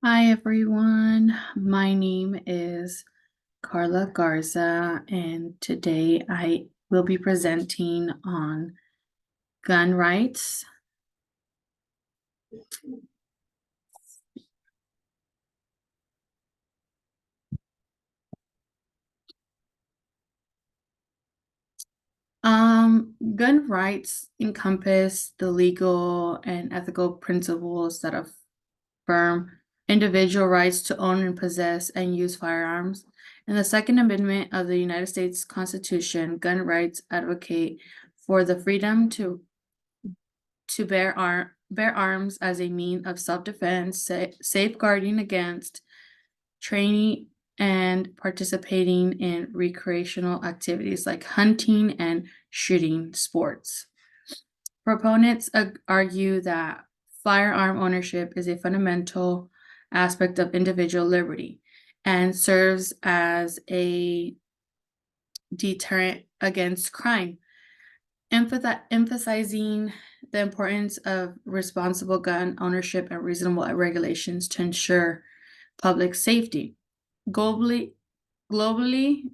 Hi everyone, my name is Carla Garza, and today I will be presenting on gun rights. Gun rights encompass the legal and ethical principles that affirm individual rights to own and possess and use firearms. In the Second Amendment of the United States Constitution, gun rights advocate for the freedom to bear arms as a means of self-defense, safeguarding against training and participating in recreational activities like hunting and shooting sports. Proponents argue that firearm ownership is a fundamental aspect of individual liberty and serves as a deterrent against crime, emphasizing the importance of responsible gun ownership and reasonable regulations to ensure public safety. Globally, globally,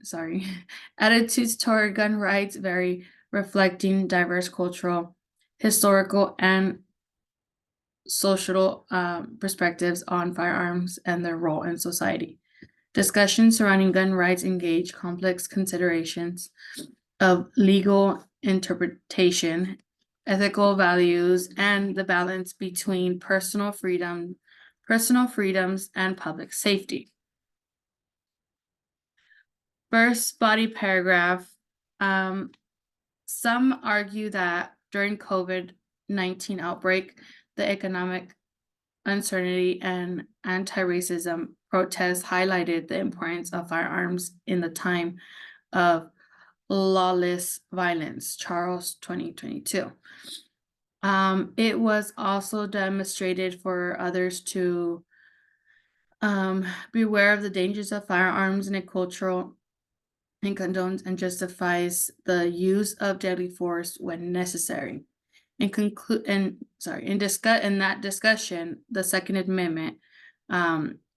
attitudes toward gun rights vary, reflecting diverse cultural, historical, and social perspectives on firearms and their role in society. Discussions surrounding gun rights engage complex considerations of legal interpretation, ethical values, and the balance between personal freedoms, and public safety. First body paragraph. Some argue that during COVID-19 outbreak, the economic uncertainty and anti-racism protests highlighted the importance of firearms in the time of lawless violence, Charles 2022. It was also demonstrated for others to beware of the dangers of firearms in a cultural and condones and justifies the use of deadly force when necessary. In that discussion, the Second Amendment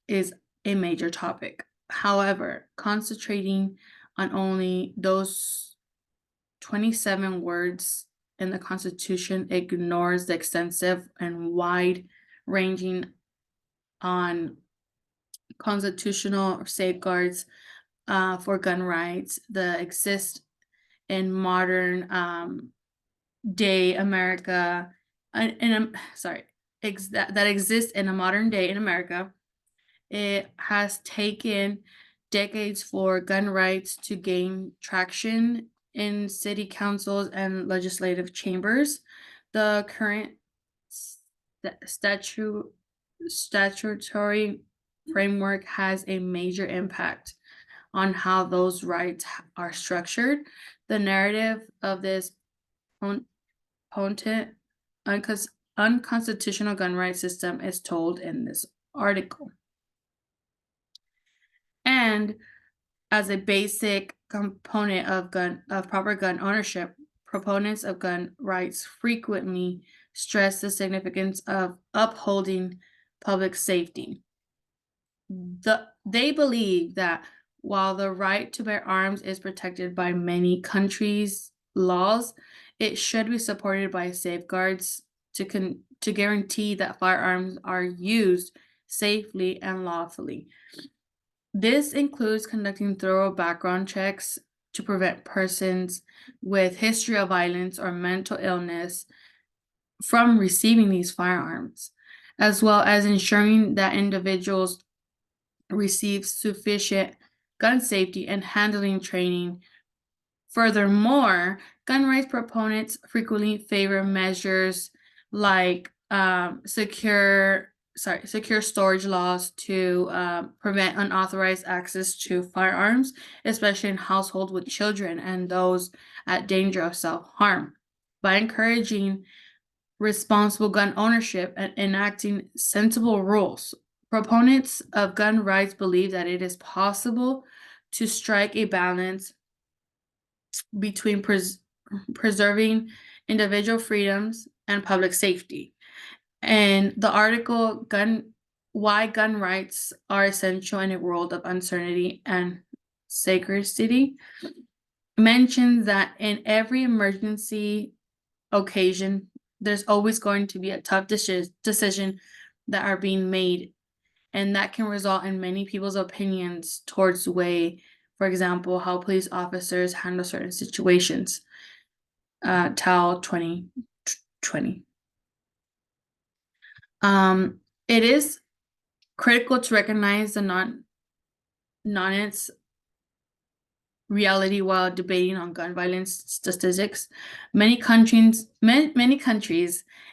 is a major topic. However, concentrating on only those 27 words in the Constitution ignores the extensive and wide-ranging on constitutional safeguards for gun rights that exist in modern day America. That exists in a modern day in America. It has taken decades for gun rights to gain traction in city councils and legislative chambers. The current statutory framework has a major impact on how those rights are structured. The narrative of this potent unconstitutional gun rights system is told in this article. And as a basic component of proper gun ownership, proponents of gun rights frequently stress the significance of upholding public safety. They believe that while the right to bear arms is protected by many countries' laws, it should be supported by safeguards to guarantee that firearms are used safely and lawfully. This includes conducting thorough background checks to prevent persons with history of violence or mental illness from receiving these firearms, as well as ensuring that individuals receive sufficient gun safety and handling training. Furthermore, gun rights proponents frequently favor measures like secure storage laws to prevent unauthorized access to firearms, especially in households with children and those at danger of self-harm. By encouraging responsible gun ownership and enacting sensible rules, proponents of gun rights believe that it is possible to strike a balance between preserving individual freedoms and public safety. And the article, why gun rights are essential in a world of uncertainty and scarcity, mentions that in every emergency occasion, there's always going to be a tough decision that are being made, and that can result in many people's opinions towards the way, for example, how police officers handle certain situations. TAL 2020. It is critical to recognize the non-its reality while debating on gun violence statistics. Many countries,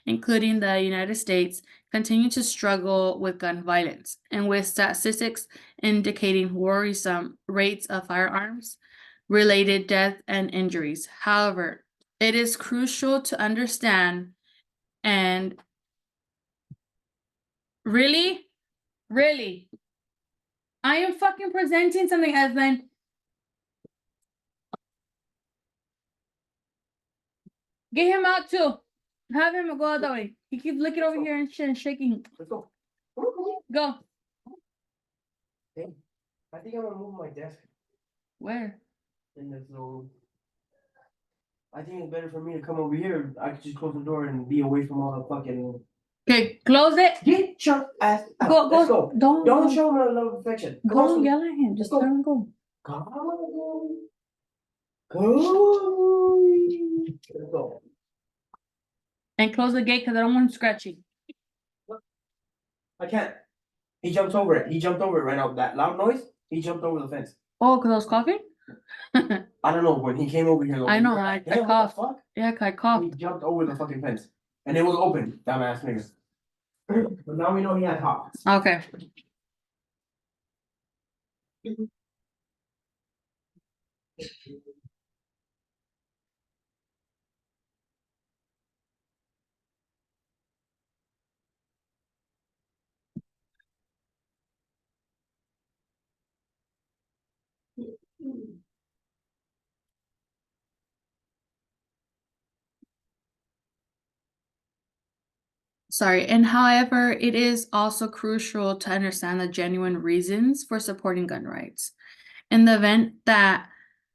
including the United States, continue to struggle with gun violence, and with statistics indicating worrisome rates of firearms related death and injuries. However, it is crucial to understand and really, I am fucking presenting something, Evelyn. Get him out too. Have him go out that way. He keeps looking over here and shit and shaking. Let's go. Go. Hey, I think I'm gonna move my desk Where? in this little. I think it's better for me to come over here. I could just close the door and be away from all the fucking. Okay, close it. Get your ass out. Go, Let's go. go. Don't Don't show him a little affection. Come go on. yell at him. Just Let's go. let him go. Come on. Go. Let's go. And close the gate because I don't want him scratching. I can't. He jumped over it. He jumped over it right now. That loud noise. He jumped over the fence. Oh, because I was coughing? I don't know when he came over here. I know, I Hey, what the coughed. fuck? Yeah, 'cause I coughed. He jumped over the fucking fence. And it was open, dumbass niggas. But now we know he had hops. Okay. Sorry, and however, it is also crucial to understand the genuine reasons for supporting gun rights. In the event that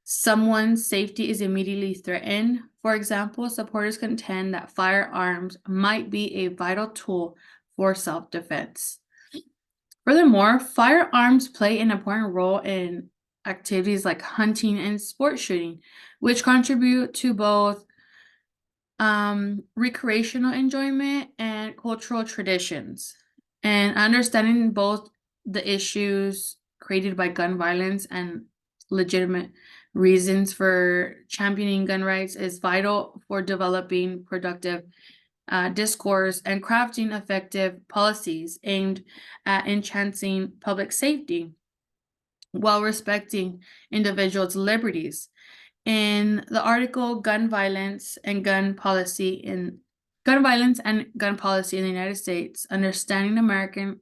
someone's safety is immediately threatened, for example, supporters contend that firearms might be a vital tool for self-defense. Furthermore, firearms play an important role in activities like hunting and sport shooting, which contribute to both recreational enjoyment and cultural traditions. And understanding both the issues created by gun violence and legitimate reasons for championing gun rights is vital for developing productive discourse and crafting effective policies aimed at enhancing public safety while respecting individuals' liberties. In the article Gun Violence and Gun Policy in the United States, Understanding American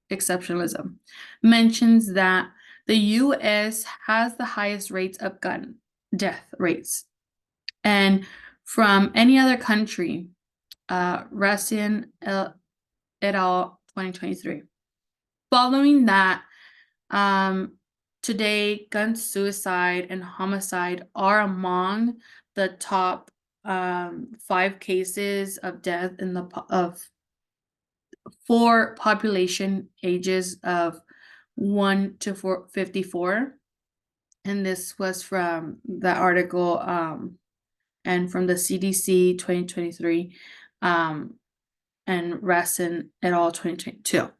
Exceptionalism, mentions that the US has the highest rates of gun death rates. And from any other country, Racian et al. 2023. Following that, today, gun suicide and homicide are among the top 5 cases of death in for population ages of 1 to 54. And this was from the article and from the CDC 2023 and Rasin et al. 2022.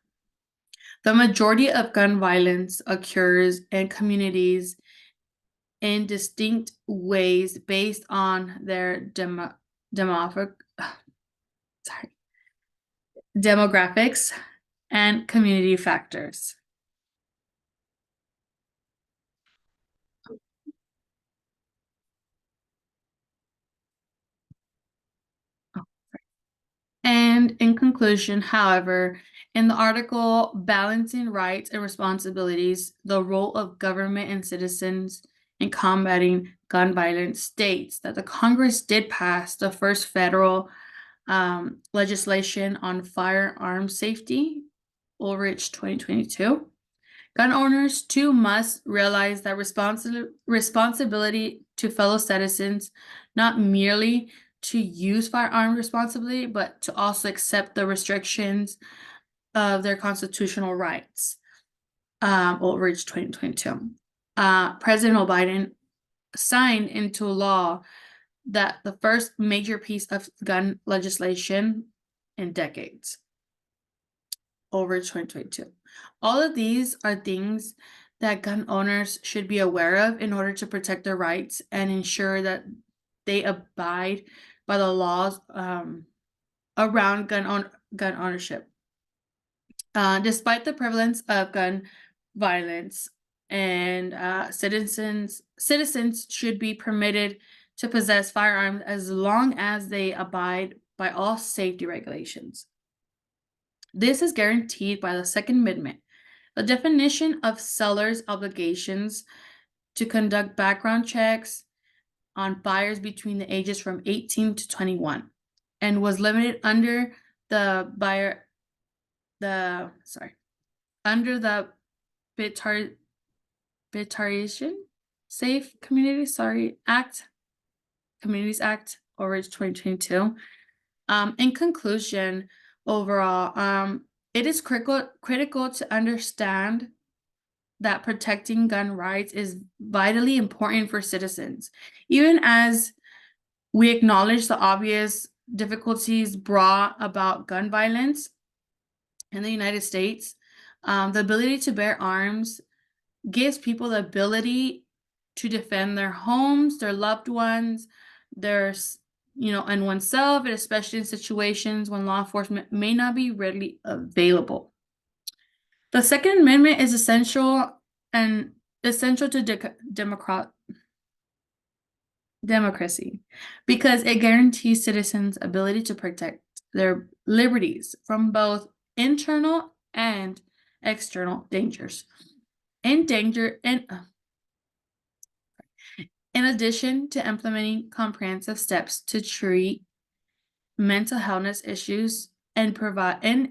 The majority of gun violence occurs in communities in distinct ways based on their demographics and community factors. And in conclusion, however, in the article Balancing Rights and Responsibilities, the Role of Government and Citizens in Combating Gun Violence states that the Congress did pass the first federal legislation on firearm safety Ulrich 2022. Gun owners too must realize that responsibility to fellow citizens, not merely to use firearms responsibly, but to also accept the restrictions of their constitutional rights. Ulrich 2022. President Biden signed into law that the first major piece of gun legislation in decades. Ulrich 2022. All of these are things that gun owners should be aware of in order to protect their rights and ensure that they abide by the laws around gun ownership. Despite the prevalence of gun violence, and citizens should be permitted to possess firearms as long as they abide by all safety regulations. This is guaranteed by the Second Amendment. The definition of sellers' obligations to conduct background checks on buyers between the ages from 18 to 21 and was limited under the Bitartisan Safe Communities Act, Ulrich 2022. In conclusion, overall, it is critical to understand that protecting gun rights is vitally important for citizens. Even as we acknowledge the obvious difficulties brought about gun violence in the United States, the ability to bear arms gives people the ability to defend their homes, their loved ones, and oneself, and especially in situations when law enforcement may not be readily available. The Second Amendment is essential to democracy because it guarantees citizens' ability to protect their liberties from both internal and external dangers. In addition to implementing comprehensive steps to treat mental health issues and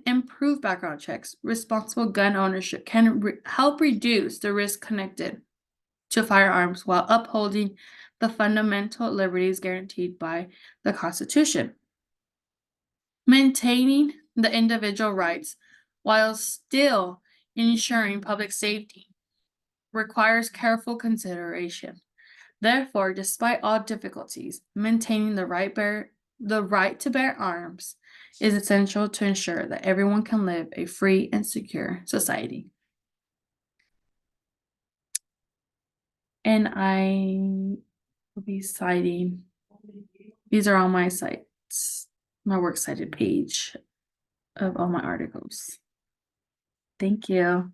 improve background checks, responsible gun ownership can help reduce the risk connected to firearms while upholding the fundamental liberties guaranteed by the Constitution. Maintaining the individual rights while still ensuring public safety requires careful consideration. Therefore, despite all difficulties, maintaining the right to bear arms is essential to ensure that everyone can live a free and secure society. And I will be citing, these are all my sites, my works cited page of all my articles. Thank you.